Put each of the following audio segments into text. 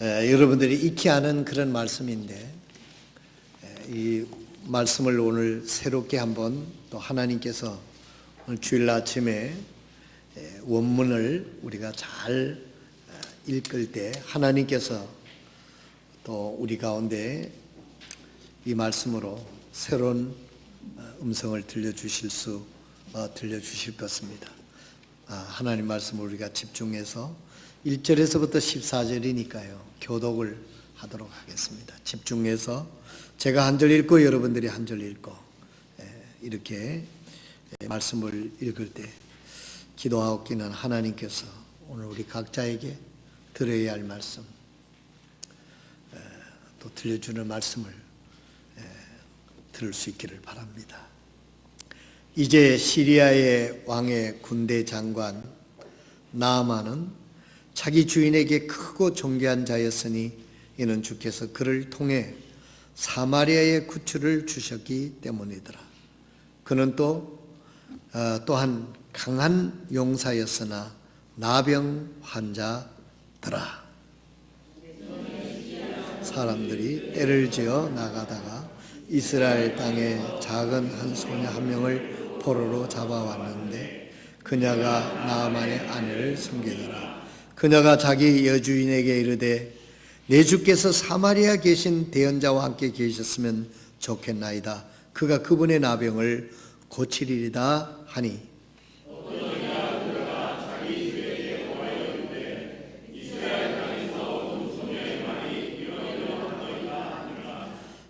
여러분들이 익히 아는 그런 말씀인데 이 말씀을 오늘 새롭게 한번 또 하나님께서 오늘 주일 아침에 원문을 우리가 잘 읽을 때 하나님께서 또 우리 가운데 이 말씀으로 새로운 음성을 들려주실 것입니다. 하나님 말씀을 우리가 집중해서 1절에서부터 14절이니까요. 교독을 하도록 하겠습니다. 집중해서 제가 한 절 읽고 여러분들이 한 절 읽고 이렇게 말씀을 읽을 때 기도하옵기는 하나님께서 오늘 우리 각자에게 들어야 할 말씀 또 들려주는 말씀을 들을 수 있기를 바랍니다. 이제 시리아의 왕의 군대 장관 나아만은 자기 주인에게 크고 존귀한 자였으니 이는 주께서 그를 통해 사마리아의 구출을 주셨기 때문이더라. 그는 또한 강한 용사였으나 나병 환자더라. 사람들이 떼를 지어 나가다가 이스라엘 땅에 작은 한 소녀 한 명을 포로로 잡아왔는데 그녀가 나아만의 아내를 섬기더라. 그녀가 자기 여주인에게 이르되 내 주께서 사마리아 계신 대언자와 함께 계셨으면 좋겠나이다. 그가 그분의 나병을 고치리이다 하니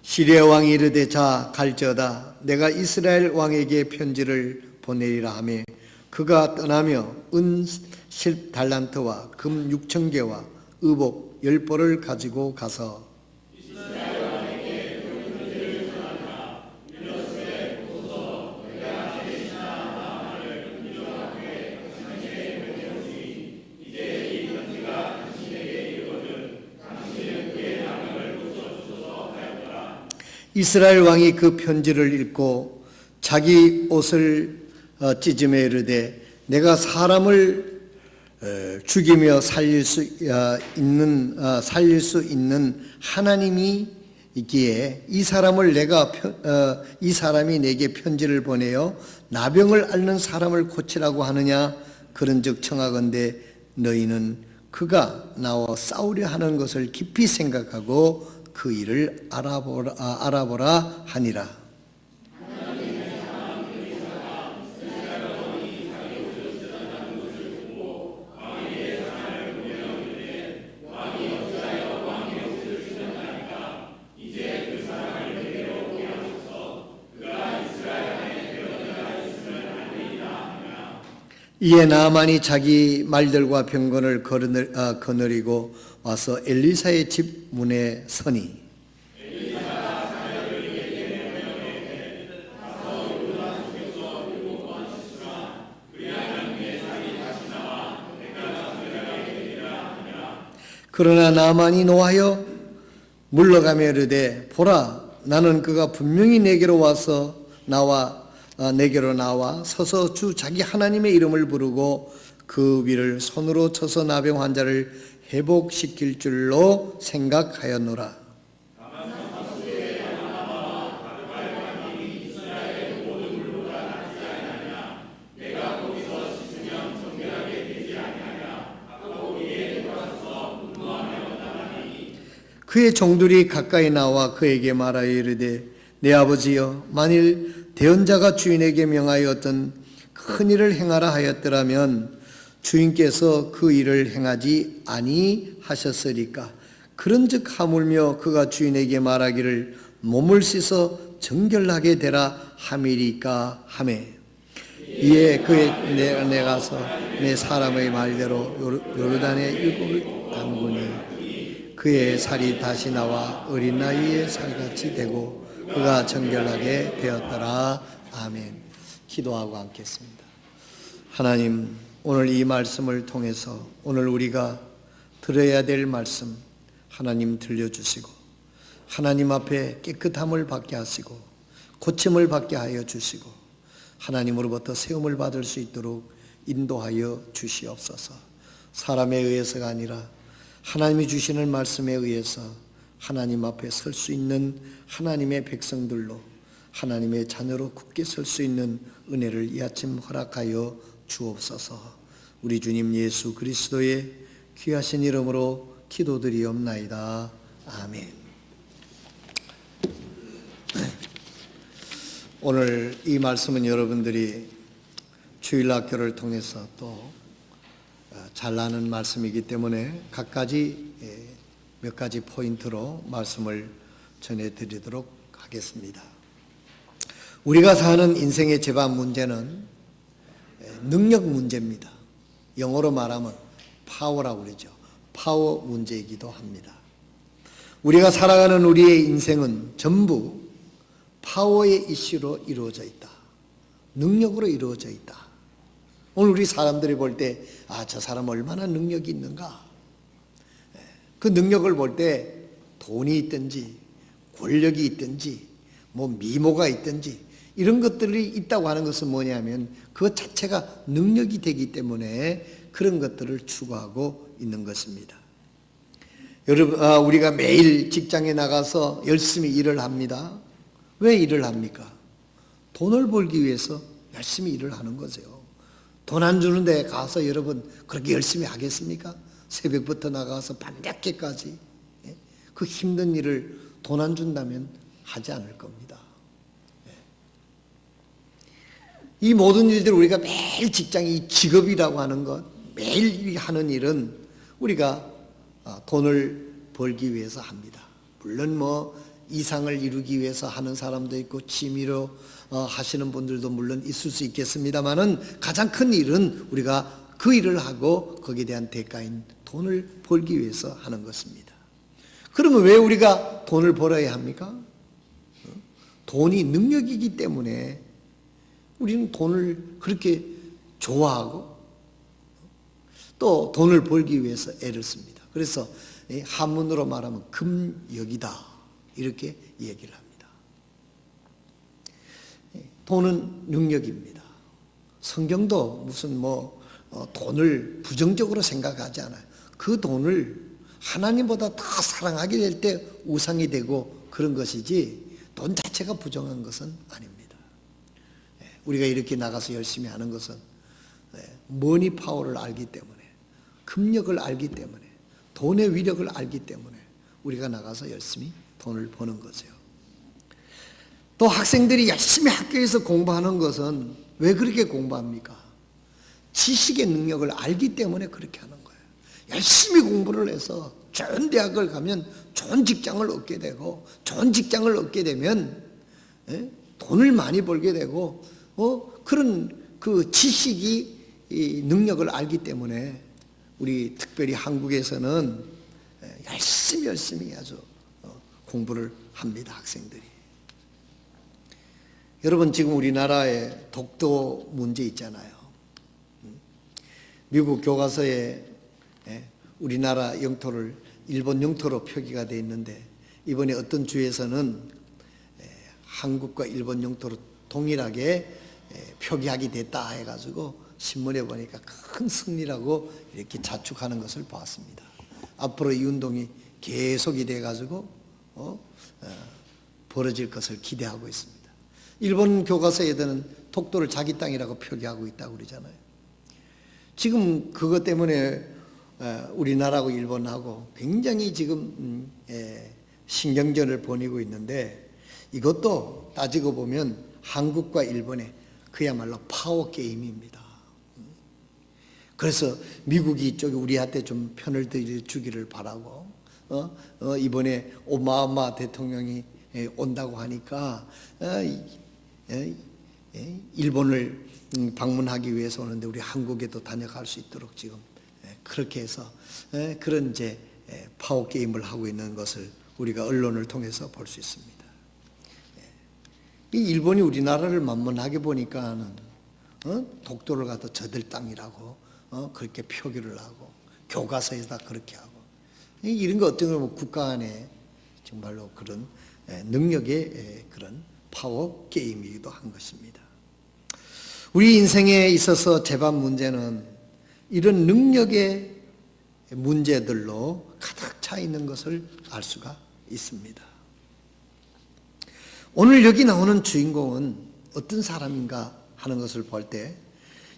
시리아 왕이 이르되 자 갈지어다. 내가 이스라엘 왕에게 편지를 보내리라 하며 그가 떠나며 은 10달란트와 금 6,000개와 의복 10벌을 가지고 가서 이스라엘 왕이 그 편지를 읽고 자기 옷을 찢으며 이르되 내가 사람을 죽이며 살릴 수 있는 하나님이 있기에 이 사람이 내게 편지를 보내어 나병을 앓는 사람을 고치라고 하느냐. 그런즉 청하건대 너희는 그가 나와 싸우려 하는 것을 깊이 생각하고 그 일을 알아보라 하니라. 이에 나아만이 자기 말들과 병건을 거느리고 와서 엘리사의 집 문에 서니 그러나 나아만이 노하여 물러가며 이르되 보라 나는 그가 분명히 내게로 나와 서서 주 자기 하나님의 이름을 부르고 그 위를 손으로 쳐서 나병 환자를 회복시킬 줄로 생각하였노라. 그의 종들이 가까이 나와 그에게 말하여 이르되 내 아버지여 만일 대언자가 주인에게 명하여 어떤 큰 일을 행하라 하였더라면 주인께서 그 일을 행하지 아니하셨으리까. 그런즉 하물며 그가 주인에게 말하기를 몸을 씻어 정결하게 되라 함이리까 하매 이에 내가 가서 내 사람의 말대로 요르단의 일곱을 담그니 그의 살이 다시 나와 어린 나이에 살같이 되고 그가 정결하게 되었더라. 아멘. 기도하고 앉겠습니다. 하나님, 오늘 이 말씀을 통해서 오늘 우리가 들어야 될 말씀 하나님 들려주시고 하나님 앞에 깨끗함을 받게 하시고 고침을 받게 하여 주시고 하나님으로부터 세움을 받을 수 있도록 인도하여 주시옵소서. 사람에 의해서가 아니라 하나님이 주시는 말씀에 의해서 하나님 앞에 설 수 있는 하나님의 백성들로 하나님의 자녀로 굳게 설 수 있는 은혜를 이 아침 허락하여 주옵소서. 우리 주님 예수 그리스도의 귀하신 이름으로 기도드리옵나이다. 아멘. 오늘 이 말씀은 여러분들이 주일학교를 통해서 또 잘 아는 말씀이기 때문에 몇 가지 포인트로 말씀을 전해드리도록 하겠습니다. 우리가 사는 인생의 제반 문제는 능력 문제입니다. 영어로 말하면 파워라고 그러죠. 파워 문제이기도 합니다. 우리가 살아가는 우리의 인생은 전부 파워의 이슈로 이루어져 있다. 능력으로 이루어져 있다. 오늘 우리 사람들이 볼 때 저 사람 얼마나 능력이 있는가. 그 능력을 볼 때 돈이 있든지 권력이 있든지 미모가 있든지 이런 것들이 있다고 하는 것은 뭐냐면 그 자체가 능력이 되기 때문에 그런 것들을 추구하고 있는 것입니다. 여러분, 우리가 매일 직장에 나가서 열심히 일을 합니다. 왜 일을 합니까? 돈을 벌기 위해서 열심히 일을 하는 거죠. 돈 안 주는데 가서 여러분 그렇게 열심히 하겠습니까? 새벽부터 나가서 밤늦게까지 그 힘든 일을 돈 안 준다면 하지 않을 겁니다. 이 모든 일들 우리가 매일 직장이 직업이라고 하는 것, 매일 하는 일은 우리가 돈을 벌기 위해서 합니다. 물론 이상을 이루기 위해서 하는 사람도 있고 취미로 하시는 분들도 물론 있을 수 있겠습니다만은 가장 큰 일은 우리가 그 일을 하고 거기에 대한 대가인 돈을 벌기 위해서 하는 것입니다. 그러면 왜 우리가 돈을 벌어야 합니까? 돈이 능력이기 때문에 우리는 돈을 그렇게 좋아하고 또 돈을 벌기 위해서 애를 씁니다. 그래서 한문으로 말하면 금역이다 이렇게 얘기를 합니다. 돈은 능력입니다. 성경도 무슨 돈을 부정적으로 생각하지 않아요. 그 돈을 하나님보다 더 사랑하게 될 때 우상이 되고 그런 것이지 돈 자체가 부정한 것은 아닙니다. 우리가 이렇게 나가서 열심히 하는 것은 머니 파워를 알기 때문에 금력을 알기 때문에 돈의 위력을 알기 때문에 우리가 나가서 열심히 돈을 버는 거죠. 또 학생들이 열심히 학교에서 공부하는 것은 왜 그렇게 공부합니까? 지식의 능력을 알기 때문에 그렇게 하는 거예요. 열심히 공부를 해서 좋은 대학을 가면 좋은 직장을 얻게 되고 좋은 직장을 얻게 되면 돈을 많이 벌게 되고 그런 그 지식이 이 능력을 알기 때문에 우리 특별히 한국에서는 열심히 아주 공부를 합니다. 학생들이. 여러분 지금 우리나라에 독도 문제 있잖아요. 미국 교과서에 우리나라 영토를 일본 영토로 표기가 되어 있는데 이번에 어떤 주에서는 한국과 일본 영토로 동일하게 표기하게 됐다 해가지고 신문에 보니까 큰 승리라고 이렇게 자축하는 것을 봤습니다. 앞으로 이 운동이 계속이 돼가지고 벌어질 것을 기대하고 있습니다. 일본 교과서에는 독도를 자기 땅이라고 표기하고 있다고 그러잖아요. 지금 그것 때문에 우리나라하고 일본하고 굉장히 지금 신경전을 벌이고 있는데 이것도 따지고 보면 한국과 일본의 그야말로 파워 게임입니다. 그래서 미국이 이쪽에 우리한테 좀 편을 들여주기를 바라고 이번에 오바마 대통령이 온다고 하니까 일본을 방문하기 위해서 오는데 우리 한국에도 다녀갈 수 있도록 지금 그렇게 해서 그런 이제 파워 게임을 하고 있는 것을 우리가 언론을 통해서 볼 수 있습니다. 이 일본이 우리나라를 만만하게 보니까는 독도를 갖다 저들 땅이라고 그렇게 표기를 하고 교과서에다 그렇게 하고 이런 거 어떤 걸 국가 안에 정말로 그런 능력의 그런 파워 게임이기도 한 것입니다. 우리 인생에 있어서 제반 문제는 이런 능력의 문제들로 가득 차 있는 것을 알 수가 있습니다. 오늘 여기 나오는 주인공은 어떤 사람인가 하는 것을 볼 때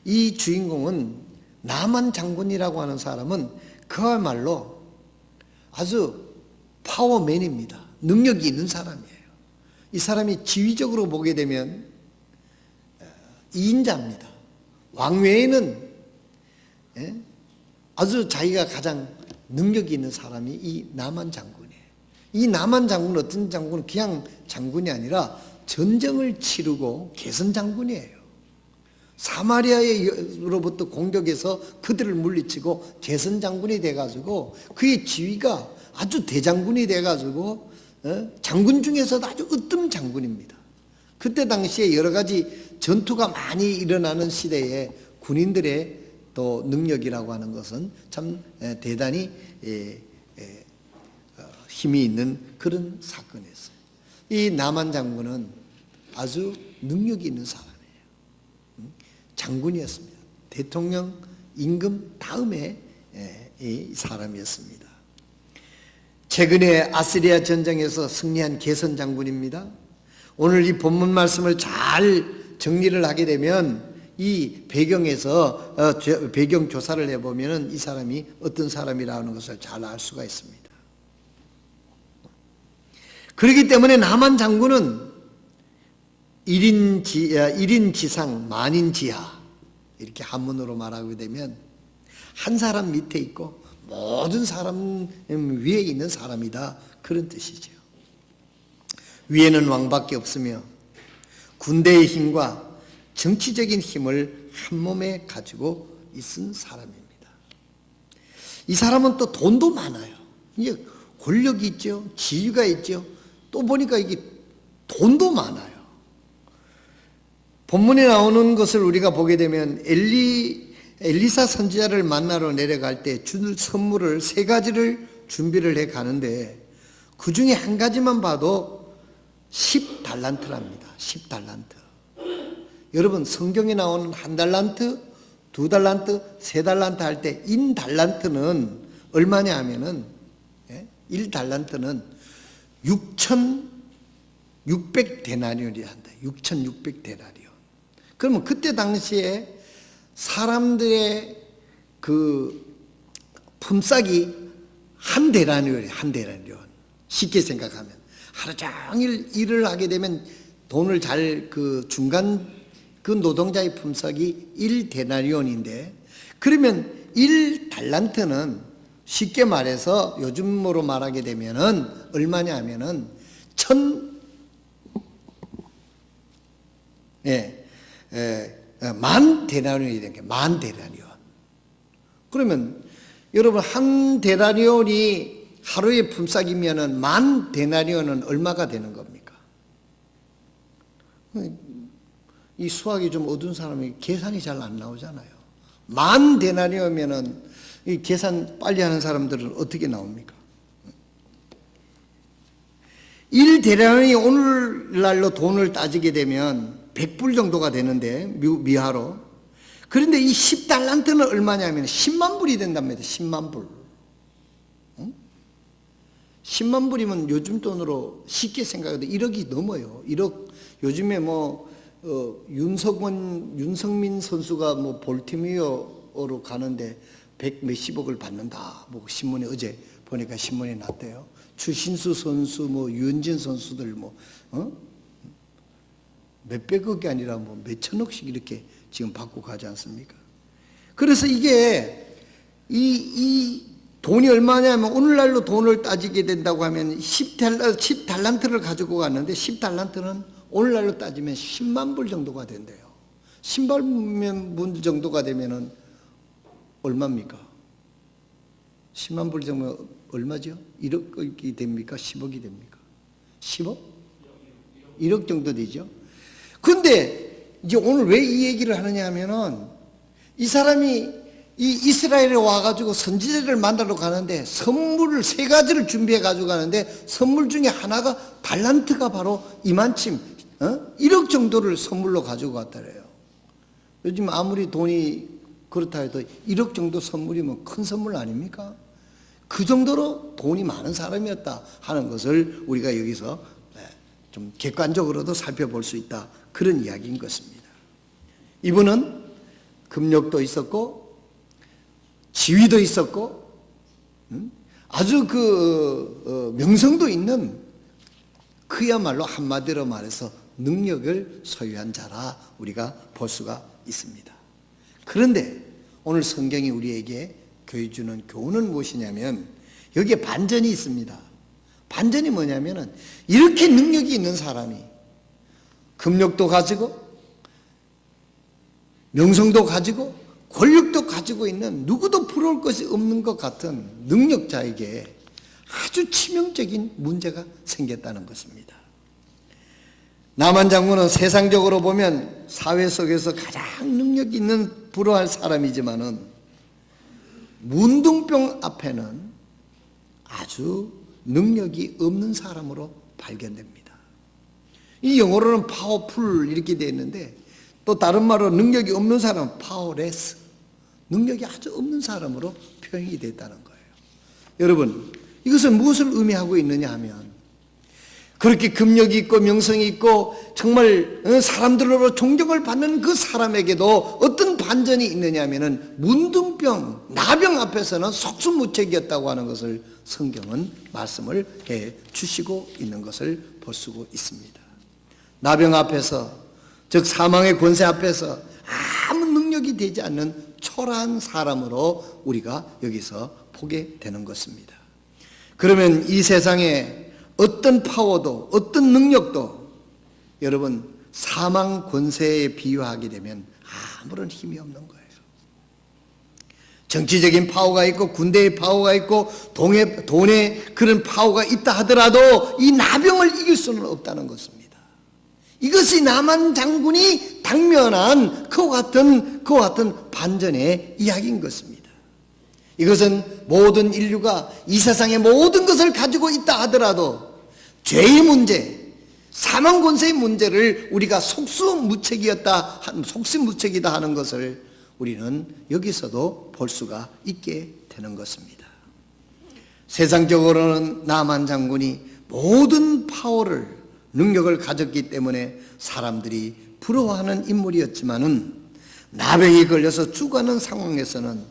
이 주인공은 나만 장군이라고 하는 사람은 그야말로 아주 파워맨입니다. 능력이 있는 사람이에요. 이 사람이 지위적으로 보게 되면 2인자입니다. 왕외에는 아주 자기가 가장 능력이 있는 사람이 이 나만 장군이에요. 이 나만 장군은 어떤 장군은 그냥 장군이 아니라 전쟁을 치르고 개선 장군이에요. 사마리아로부터 공격해서 그들을 물리치고 개선 장군이 돼가지고 그의 지위가 아주 대장군이 돼가지고 장군 중에서도 아주 으뜸 장군입니다. 그때 당시에 여러 가지 전투가 많이 일어나는 시대에 군인들의 또 능력이라고 하는 것은 참 대단히 힘이 있는 그런 사건이었어요. 이 나만 장군은 아주 능력이 있는 사람이에요. 장군이었습니다. 대통령 임금 다음에 이 사람이었습니다. 최근에 아시리아 전쟁에서 승리한 개선 장군입니다. 오늘 이 본문 말씀을 잘 정리를 하게 되면 이 배경에서 배경 조사를 해보면 이 사람이 어떤 사람이라는 것을 잘 알 수가 있습니다. 그렇기 때문에 나만 장군은 1인 지상 만인 지하 이렇게 한문으로 말하게 되면 한 사람 밑에 있고 모든 사람 위에 있는 사람이다 그런 뜻이죠. 위에는 왕밖에 없으며 군대의 힘과 정치적인 힘을 한 몸에 가지고 있은 사람입니다. 이 사람은 또 돈도 많아요. 이제 권력이 있죠. 지위가 있죠. 또 보니까 이게 돈도 많아요. 본문에 나오는 것을 우리가 보게 되면 엘리사 선지자를 만나러 내려갈 때 줄 선물을 3가지를 준비를 해 가는데 그 중에 한 가지만 봐도 10달란트랍니다. 10달란트. 여러분 성경에 나오는 1달란트, 2달란트, 3달란트 할 때 1달란트는 얼마냐 하면은 1달란트는 6,600데나리온이 한다. 6,600데나리온. 그러면 그때 당시에 사람들의 그 품삯이 한 데나리온이에요. 한 데나리온. 쉽게 생각하면 하루 종일 일을 하게 되면 돈을 잘 그 중간 그 노동자의 품삯이 1데나리온인데 그러면 1달란트는 쉽게 말해서 요즘으로 말하게 되면은 얼마냐 하면은 만 데나리온이 되는 게 만 데나리온. 그러면 여러분 한 데나리온이 하루의 품삯이면은 만 데나리온은 얼마가 되는 겁니까? 이 수학이 좀 어두운 사람이 계산이 잘 안 나오잖아요. 만 데나리온이면은 이 계산 빨리 하는 사람들은 어떻게 나옵니까? 1데나리온이 오늘날로 돈을 따지게 되면 100불 정도가 되는데 미화로. 그런데 이 10달란트는 얼마냐면 10만 불이 된답니다. 10만 불. 10만 불이면 요즘 돈으로 쉽게 생각해도 1억이 넘어요. 1억. 요즘에 윤석민 선수가 볼티모어로 가는데 100 몇십억을 받는다. 신문에 어제 보니까 신문에 났대요. 추신수 선수, 유현진 선수들 몇백억이 아니라 몇천억씩 이렇게 지금 받고 가지 않습니까? 그래서 이게 이 돈이 얼마냐면 오늘날로 돈을 따지게 된다고 하면 10달란트를 가지고 갔는데 10달란트는 오늘날로 따지면 10만 불 정도가 된대요. 10만 불 정도가 되면은 얼마입니까? 10만 불 정도면 얼마죠? 1억이 됩니까? 10억이 됩니까? 10억? 1억 정도 되죠? 근데 이제 오늘 왜 이 얘기를 하느냐 하면은 이 사람이 이 이스라엘에 와가지고 선지자를 만나러 가는데 선물을 3가지를 준비해 가지고 가는데 선물 중에 하나가 달란트가 바로 이만침 1억 정도를 선물로 가지고 갔다래요. 요즘 아무리 돈이 그렇다 해도 1억 정도 선물이면 큰 선물 아닙니까? 그 정도로 돈이 많은 사람이었다 하는 것을 우리가 여기서 좀 객관적으로도 살펴볼 수 있다, 그런 이야기인 것입니다. 이분은 금력도 있었고 지위도 있었고 아주 명성도 있는, 그야말로 한마디로 말해서 능력을 소유한 자라 우리가 볼 수가 있습니다. 그런데 오늘 성경이 우리에게 교해주는 교훈은 무엇이냐면, 여기에 반전이 있습니다. 반전이 뭐냐면은, 이렇게 능력이 있는 사람이 금력도 가지고 명성도 가지고 권력도 가지고 있는, 누구도 부러울 것이 없는 것 같은 능력자에게 아주 치명적인 문제가 생겼다는 것입니다. 나만 장군은 세상적으로 보면 사회 속에서 가장 능력 있는 부러워할 사람이지만은 문둥병 앞에는 아주 능력이 없는 사람으로 발견됩니다. 이 영어로는 파워풀 이렇게 되어 있는데, 또 다른 말로 능력이 없는 사람은 파워레스, 능력이 아주 없는 사람으로 표현이 됐다는 거예요. 여러분, 이것은 무엇을 의미하고 있느냐 하면, 그렇게 금력이 있고 명성이 있고 정말 사람들로 존경을 받는 그 사람에게도 어떤 반전이 있느냐 하면은, 문둥병, 나병 앞에서는 속수무책이었다고 하는 것을 성경은 말씀을 해 주시고 있는 것을 볼 수가 있습니다. 나병 앞에서, 즉 사망의 권세 앞에서 아무 능력이 되지 않는 초라한 사람으로 우리가 여기서 보게 되는 것입니다. 그러면 이 세상에 어떤 파워도 어떤 능력도 여러분 사망 권세에 비유하게 되면 아무런 힘이 없는 거예요. 정치적인 파워가 있고 군대의 파워가 있고 돈의 그런 파워가 있다 하더라도 이 나병을 이길 수는 없다는 것입니다. 이것이 나만 장군이 당면한 그와 같은 반전의 이야기인 것입니다. 이것은 모든 인류가 이 세상의 모든 것을 가지고 있다 하더라도 죄의 문제, 사망 권세의 문제를 우리가 속수무책이다 하는 것을 우리는 여기서도 볼 수가 있게 되는 것입니다. 세상적으로는 나만 장군이 모든 파워를, 능력을 가졌기 때문에 사람들이 부러워하는 인물이었지만은, 나병이 걸려서 죽어가는 상황에서는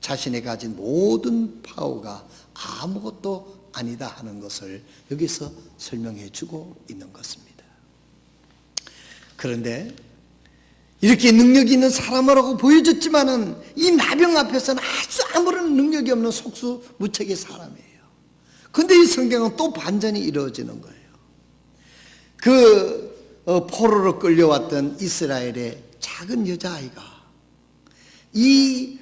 자신이 가진 모든 파워가 아무것도 아니다 하는 것을 여기서 설명해 주고 있는 것입니다. 그런데 이렇게 능력이 있는 사람이라고 보여졌지만은 이 나병 앞에서는 아주 아무런 능력이 없는 속수무책의 사람이에요. 그런데 이 성경은 또 반전이 이루어지는 거예요. 포로로 끌려왔던 이스라엘의 작은 여자아이가 이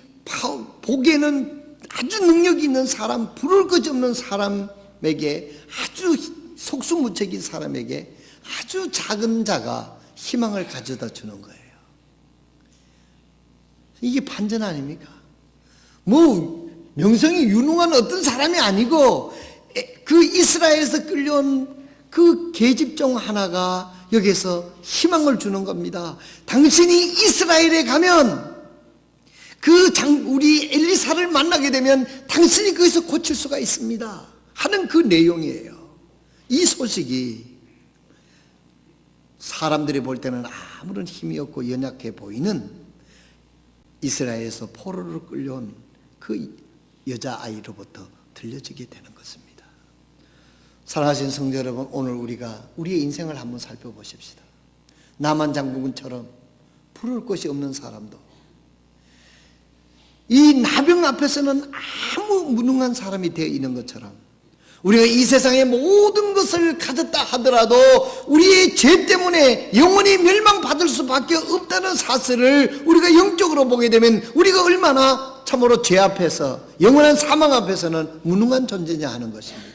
보기에는 아주 능력이 있는 사람, 부러울 것이 없는 사람에게, 아주 속수무책인 사람에게 아주 작은 자가 희망을 가져다 주는 거예요. 이게 반전 아닙니까? 명성이 유능한 어떤 사람이 아니고 그 이스라엘에서 끌려온 그 계집종 하나가 여기서 희망을 주는 겁니다. 당신이 이스라엘에 가면 우리 엘리사를 만나게 되면 당신이 거기서 고칠 수가 있습니다 하는 그 내용이에요. 이 소식이 사람들이 볼 때는 아무런 힘이 없고 연약해 보이는 이스라엘에서 포로로 끌려온 그 여자아이로부터 들려지게 되는 것입니다. 사랑하신 성도 여러분, 오늘 우리가 우리의 인생을 한번 살펴보십시다. 나만 장군처럼 부러울 것이 없는 사람도, 이 나병 앞에서는 아무 무능한 사람이 되어 있는 것처럼, 우리가 이 세상의 모든 것을 가졌다 하더라도 우리의 죄 때문에 영원히 멸망받을 수밖에 없다는 사실을 우리가 영적으로 보게 되면 우리가 얼마나 참으로 죄 앞에서, 영원한 사망 앞에서는 무능한 존재냐 하는 것입니다.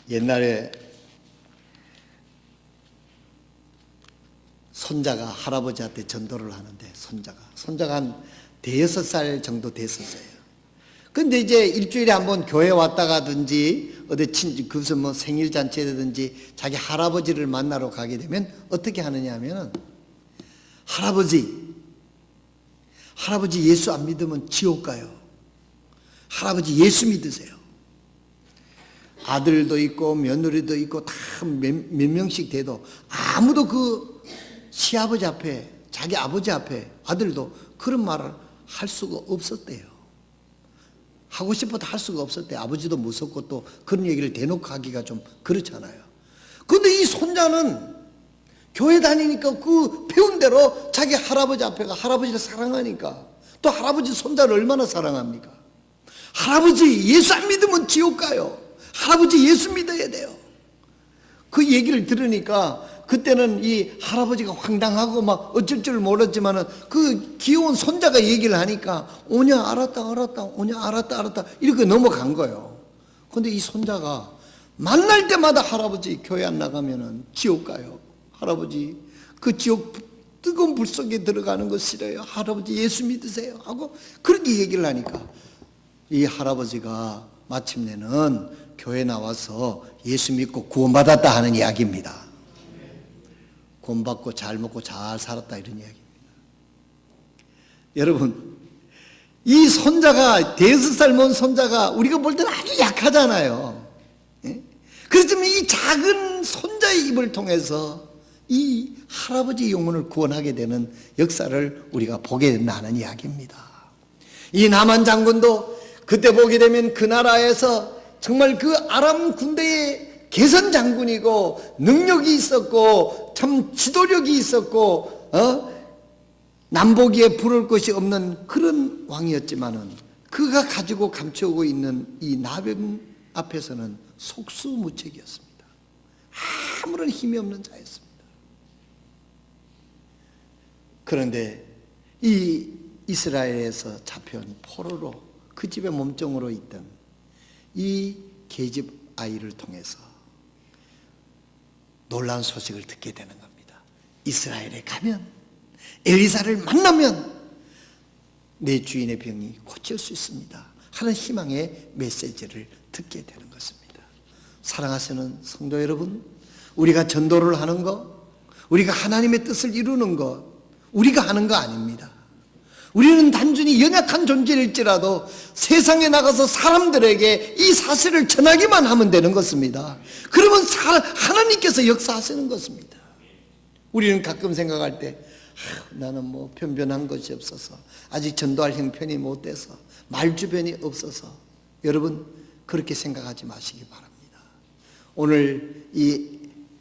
옛날에 손자가 할아버지한테 전도를 하는데, 손자가 한 5살 정도 됐었어요. 근데 이제 일주일에 한번 교회 왔다 가든지 그것은 뭐 생일잔치라든지 자기 할아버지를 만나러 가게 되면 어떻게 하느냐 하면은, 할아버지 예수 안 믿으면 지옥 가요. 할아버지 예수 믿으세요. 아들도 있고 며느리도 있고 다 몇 명씩 돼도 아무도 그 시아버지 앞에, 자기 아버지 앞에 아들도 그런 말을 할 수가 없었대요. 하고 싶어도 할 수가 없었대요. 아버지도 무섭고 또 그런 얘기를 대놓고 하기가 좀 그렇잖아요. 근데 이 손자는 교회 다니니까 그 배운 대로 자기 할아버지 앞에 가 할아버지를 사랑하니까 또 할아버지 손자를 얼마나 사랑합니까? 할아버지 예수 안 믿으면 지옥 가요. 할아버지 예수 믿어야 돼요. 그 얘기를 들으니까 그때는 이 할아버지가 황당하고 막 어쩔 줄 몰랐지만은 그 귀여운 손자가 얘기를 하니까 오냐 알았다 알았다 오냐 알았다 알았다 이렇게 넘어간 거예요. 근데 이 손자가 만날 때마다 할아버지 교회 안 나가면은 지옥 가요. 할아버지 그 지옥 뜨거운 불 속에 들어가는 거 싫어요. 할아버지 예수 믿으세요 하고 그렇게 얘기를 하니까 이 할아버지가 마침내는 교회 나와서 예수 믿고 구원받았다 하는 이야기입니다. 구원받고 잘 먹고 잘 살았다 이런 이야기입니다. 여러분 이 손자가 5살 먹은 손자가 우리가 볼 때는 아주 약하잖아요. 예? 그렇지만 이 작은 손자의 입을 통해서 이 할아버지 영혼을 구원하게 되는 역사를 우리가 보게 된다는 이야기입니다. 이 나만 장군도 그때 보게 되면 그 나라에서 정말 그 아람 군대의 개선 장군이고 능력이 있었고 참 지도력이 있었고 남보기에 부를 것이 없는 그런 왕이었지만은 그가 가지고 감추고 있는 이 나병 앞에서는 속수무책이었습니다. 아무런 힘이 없는 자였습니다. 그런데 이 이스라엘에서 잡혀온 포로로 그 집에 몸종으로 있던 이 계집 아이를 통해서 놀라운 소식을 듣게 되는 겁니다. 이스라엘에 가면 엘리사를 만나면 내 주인의 병이 고칠 수 있습니다 하는 희망의 메시지를 듣게 되는 것입니다. 사랑하시는 성도 여러분, 우리가 전도를 하는 것, 우리가 하나님의 뜻을 이루는 것, 우리가 하는 거 아닙니다. 우리는 단순히 연약한 존재일지라도 세상에 나가서 사람들에게 이 사실을 전하기만 하면 되는 것입니다. 그러면 하나님께서 역사하시는 것입니다. 우리는 가끔 생각할 때 나는 뭐 변변한 것이 없어서 아직 전도할 형편이 못 돼서 말 주변이 없어서 여러분 그렇게 생각하지 마시기 바랍니다. 오늘 이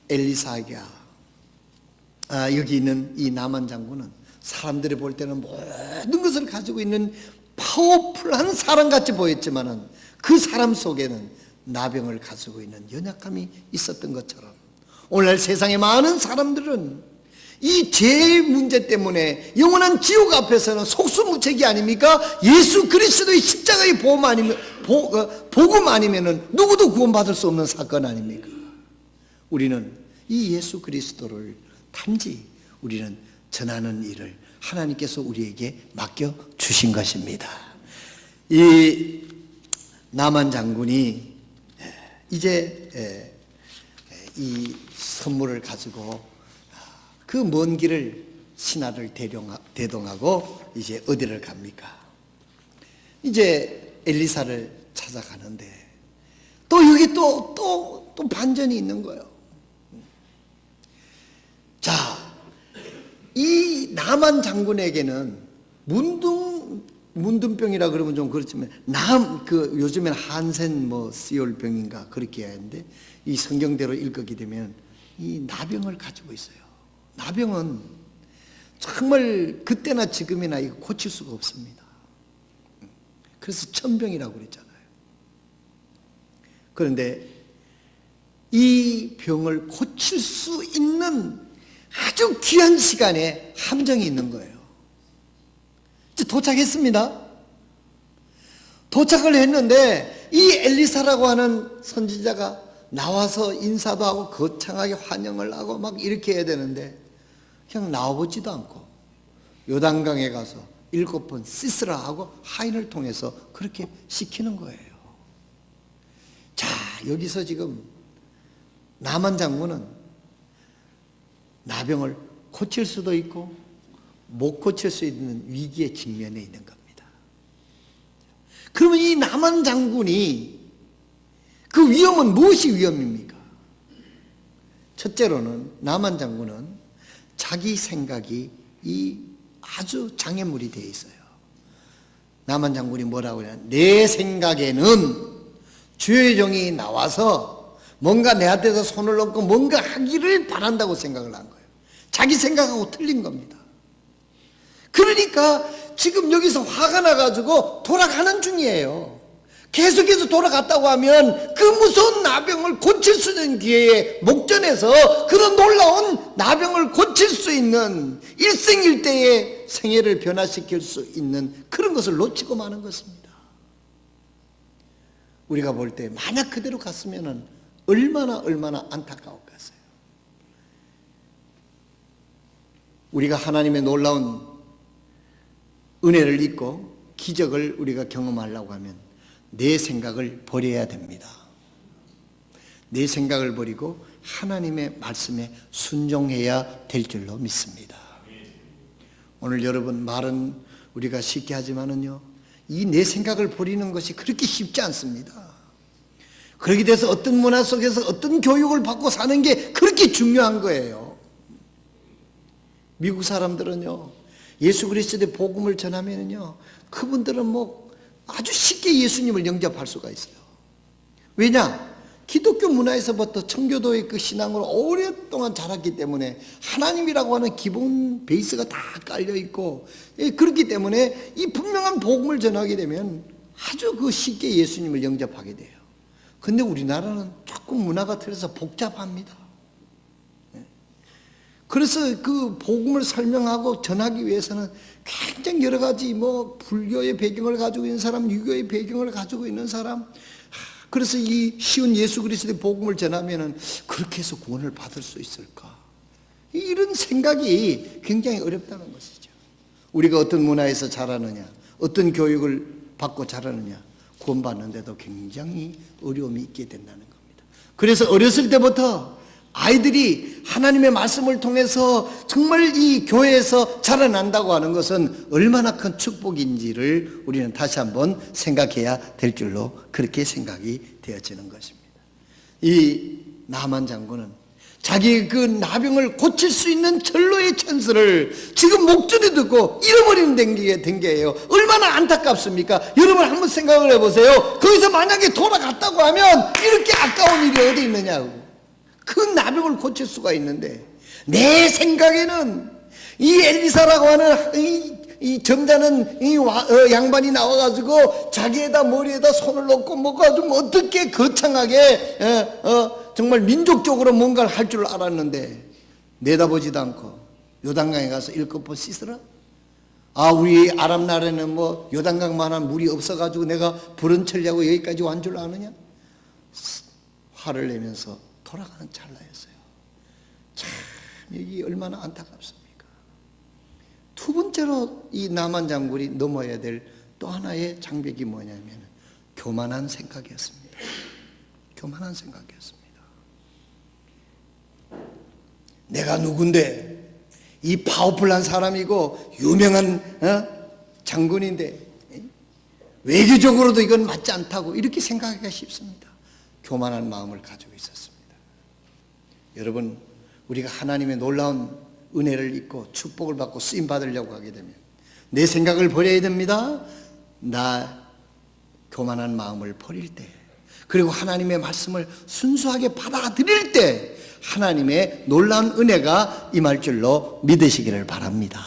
엘리사가 여기 있는 이 나만 장군은 사람들이 볼 때는 모든 것을 가지고 있는 파워풀한 사람같이 보였지만은 그 사람 속에는 나병을 가지고 있는 연약함이 있었던 것처럼 오늘날 세상의 많은 사람들은 이 죄의 문제 때문에 영원한 지옥 앞에서는 속수무책이 아닙니까? 예수 그리스도의 십자가의 복음 아니면은 누구도 구원받을 수 없는 사건 아닙니까? 우리는 이 예수 그리스도를 단지 우리는 전하는 일을 하나님께서 우리에게 맡겨 주신 것입니다. 이 나만 장군이 이제 이 선물을 가지고 그 먼 길을 신하를 대동하고 이제 어디를 갑니까? 이제 엘리사를 찾아가는데 또 여기 또 반전이 있는 거예요. 자, 이 나만 장군에게는 문둥병이라 그러면 좀 그렇지만 요즘에는 한센 시올병인가 그렇게 해야 하는데 이 성경대로 읽게 되면 이 나병을 가지고 있어요. 나병은 정말 그때나 지금이나 이거 고칠 수가 없습니다. 그래서 천병이라고 그랬잖아요. 그런데 이 병을 고칠 수 있는 아주 귀한 시간에 함정이 있는 거예요. 이제 도착했습니다. 도착을 했는데 이 엘리사라고 하는 선지자가 나와서 인사도 하고 거창하게 환영을 하고 막 이렇게 해야 되는데 그냥 나와보지도 않고 요단강에 가서 7번 씻으라 하고 하인을 통해서 그렇게 시키는 거예요. 자, 여기서 지금 나만 장군은 나병을 고칠 수도 있고 못 고칠 수 있는 위기에 직면해 있는 겁니다. 그러면 이 나만 장군이 그 위험은 무엇이 위험입니까? 첫째로는 나만 장군은 자기 생각이 이 아주 장애물이 되어 있어요. 나만 장군이 뭐라고 그래요? 내 생각에는 주의 종이 나와서 뭔가 내한테서 손을 얹고 뭔가 하기를 바란다고 생각을 한 거예요. 자기 생각하고 틀린 겁니다. 그러니까 지금 여기서 화가 나가지고 돌아가는 중이에요. 계속해서 돌아갔다고 하면 그 무서운 나병을 고칠 수 있는 기회에 목전에서 그런 놀라운 나병을 고칠 수 있는 일생일대의 생애를 변화시킬 수 있는 그런 것을 놓치고 마는 것입니다. 우리가 볼 때 만약 그대로 갔으면 얼마나 안타까웠겠어요. 우리가 하나님의 놀라운 은혜를 잊고 기적을 우리가 경험하려고 하면 내 생각을 버려야 됩니다. 내 생각을 버리고 하나님의 말씀에 순종해야 될 줄로 믿습니다. 오늘 여러분, 말은 우리가 쉽게 하지만은요, 이 내 생각을 버리는 것이 그렇게 쉽지 않습니다. 그렇게 돼서 어떤 문화 속에서 어떤 교육을 받고 사는 게 그렇게 중요한 거예요. 미국 사람들은요, 예수 그리스도의 복음을 전하면요, 그분들은 뭐 아주 쉽게 예수님을 영접할 수가 있어요. 왜냐? 기독교 문화에서부터 청교도의 그 신앙으로 오랫동안 자랐기 때문에 하나님이라고 하는 기본 베이스가 다 깔려 있고, 그렇기 때문에 이 분명한 복음을 전하게 되면 아주 그 쉽게 예수님을 영접하게 돼요. 근데 우리나라는 조금 문화가 틀려서 복잡합니다. 그래서 그 복음을 설명하고 전하기 위해서는 굉장히 여러 가지 뭐 불교의 배경을 가지고 있는 사람, 유교의 배경을 가지고 있는 사람, 그래서 이 쉬운 예수 그리스도의 복음을 전하면은 그렇게 해서 구원을 받을 수 있을까? 이런 생각이 굉장히 어렵다는 것이죠. 우리가 어떤 문화에서 자라느냐, 어떤 교육을 받고 자라느냐, 구원받는데도 굉장히 어려움이 있게 된다는 겁니다. 그래서 어렸을 때부터 아이들이 하나님의 말씀을 통해서 정말 이 교회에서 자라난다고 하는 것은 얼마나 큰 축복인지를 우리는 다시 한번 생각해야 될 줄로 그렇게 생각이 되어지는 것입니다. 이 나만 장군은 자기 그 나병을 고칠 수 있는 전로의 찬스를 지금 목전에 듣고 잃어버리는 된 게예요. 얼마나 안타깝습니까? 여러분 한번 생각을 해보세요. 거기서 만약에 돌아갔다고 하면 이렇게 아까운 일이 어디 있느냐고. 그 나병을 고칠 수가 있는데, 내 생각에는 이 엘리사라고 하는 이 점잖은 양반이 나와가지고 자기에다 머리에다 손을 놓고 뭐가 좀 어떻게 거창하게 정말 민족적으로 뭔가를 할 줄 알았는데 내다보지도 않고 요단강에 가서 일곱번 씻으라? 아, 우리 아랍 나라에는 뭐 요단강만한 물이 없어가지고 내가 불은 천리하고 여기까지 완 줄 아느냐? 화를 내면서 돌아가는 찰나였어요. 참 여기 얼마나 안타깝습니까? 두 번째로 이 나만 장군이 넘어야 될 또 하나의 장벽이 뭐냐면 교만한 생각이었습니다. 교만한 생각이었습니다. 내가 누군데, 이 파워풀한 사람이고 유명한 장군인데 외교적으로도 이건 맞지 않다고 이렇게 생각하기가 쉽습니다. 교만한 마음을 가지고 있었습니다. 여러분, 우리가 하나님의 놀라운 은혜를 입고 축복을 받고 쓰임 받으려고 하게 되면 내 생각을 버려야 됩니다. 나 교만한 마음을 버릴 때, 그리고 하나님의 말씀을 순수하게 받아들일 때 하나님의 놀라운 은혜가 임할 줄로 믿으시기를 바랍니다.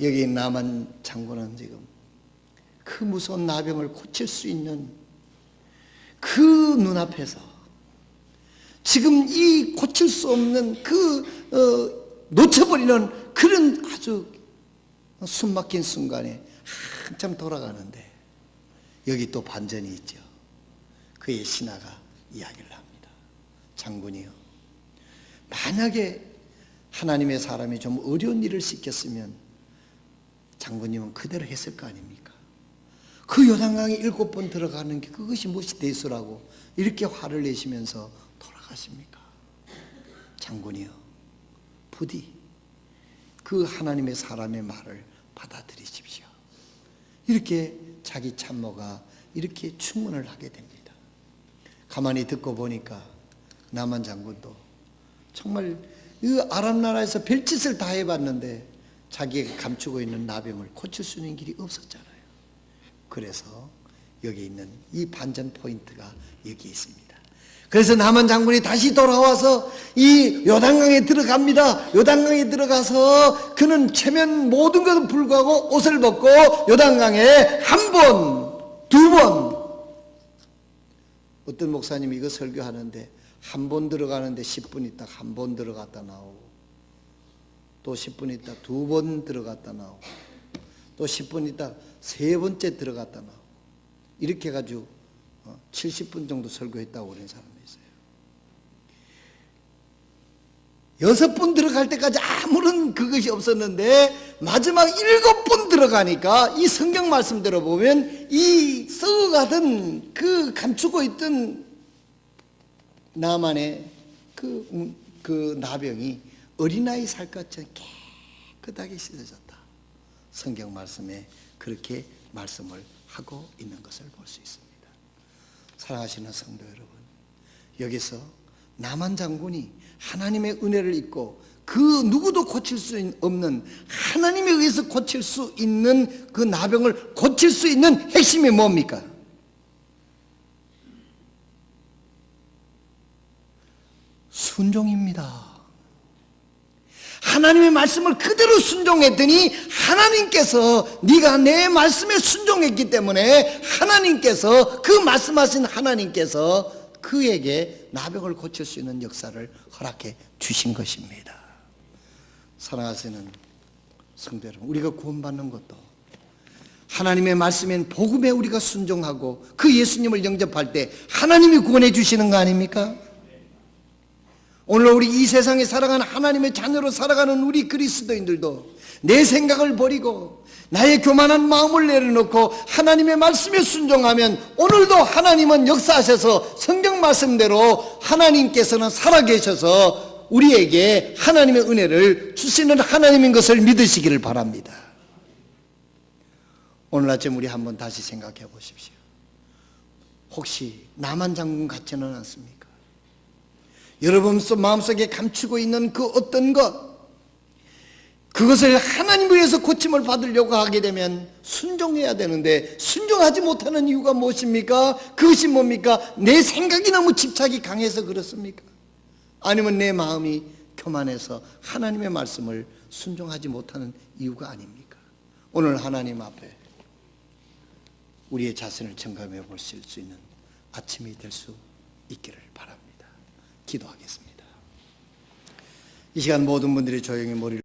여기 나만 장군은 지금 그 무서운 나병을 고칠 수 있는 그 눈앞에서 지금 이 고칠 수 없는 놓쳐버리는 그런 아주 숨막힌 순간에 한참 돌아가는데 여기 또 반전이 있죠. 그의 신하가 이야기를 합니다. 장군이요, 만약에 하나님의 사람이 좀 어려운 일을 시켰으면 장군님은 그대로 했을 거 아닙니까? 그 요단강에 7번 들어가는 게 그것이 무엇이 대수라고 이렇게 화를 내시면서 돌아가십니까? 장군이요, 부디 그 하나님의 사람의 말을 받아들이십시오. 이렇게 자기 참모가 이렇게 충문을 하게 됩니다. 가만히 듣고 보니까 나만 장군도 정말 이 아람 나라에서 별짓을 다 해봤는데 자기가 감추고 있는 나병을 고칠 수 있는 길이 없었잖아요. 그래서 여기 있는 이 반전 포인트가 여기 있습니다. 그래서 나만 장군이 다시 돌아와서 이 요단강에 들어갑니다. 요단강에 들어가서 그는 체면 모든 것을 불구하고 옷을 벗고 요단강에 한 번, 두 번, 어떤 목사님이 이거 설교하는데 한 번 들어가는데 10분 있다 한 번 들어갔다 나오고, 또 10분 있다 두 번 들어갔다 나오고, 또 10분 있다 세 번째 들어갔다 나오고, 이렇게 해가지고 70분 정도 설교했다고 그런 사람이 있어요. 6번 들어갈 때까지 아무런 그것이 없었는데 마지막 7번 들어가니까 이 성경 말씀대로 보면 이 썩어가던 그 감추고 있던 나만의 그 나병이 어린아이 살것처럼 깨끗하게 씻어졌다. 성경 말씀에 그렇게 말씀을 하고 있는 것을 볼 수 있습니다. 사랑하시는 성도 여러분, 여기서 나만 장군이 하나님의 은혜를 입고 그 누구도 고칠 수 없는 하나님에 의해서 고칠 수 있는 그 나병을 고칠 수 있는 핵심이 뭡니까? 순종입니다. 하나님의 말씀을 그대로 순종했더니 하나님께서 네가 내 말씀에 순종했기 때문에 하나님께서 그 말씀하신 하나님께서 그에게 나병을 고칠 수 있는 역사를 허락해 주신 것입니다. 사랑하시는 성도 여러분, 우리가 구원받는 것도 하나님의 말씀엔 복음에 우리가 순종하고 그 예수님을 영접할 때 하나님이 구원해 주시는 거 아닙니까? 오늘 우리 이 세상에 살아가는 하나님의 자녀로 살아가는 우리 그리스도인들도 내 생각을 버리고 나의 교만한 마음을 내려놓고 하나님의 말씀에 순종하면 오늘도 하나님은 역사하셔서 성경 말씀대로 하나님께서는 살아계셔서 우리에게 하나님의 은혜를 주시는 하나님인 것을 믿으시기를 바랍니다. 오늘 아침 우리 한번 다시 생각해 보십시오. 혹시 나만 장군 같지는 않습니까? 여러분 마음속에 감추고 있는 그 어떤 것, 그것을 하나님을 위해서 고침을 받으려고 하게 되면 순종해야 되는데 순종하지 못하는 이유가 무엇입니까? 그것이 뭡니까? 내 생각이 너무 집착이 강해서 그렇습니까? 아니면 내 마음이 교만해서 하나님의 말씀을 순종하지 못하는 이유가 아닙니까? 오늘 하나님 앞에 우리의 자신을 점검해 볼 수 있는 아침이 될 수 있기를 바랍니다. 기도하겠습니다. 이 시간 모든 분들이 조용히 머리를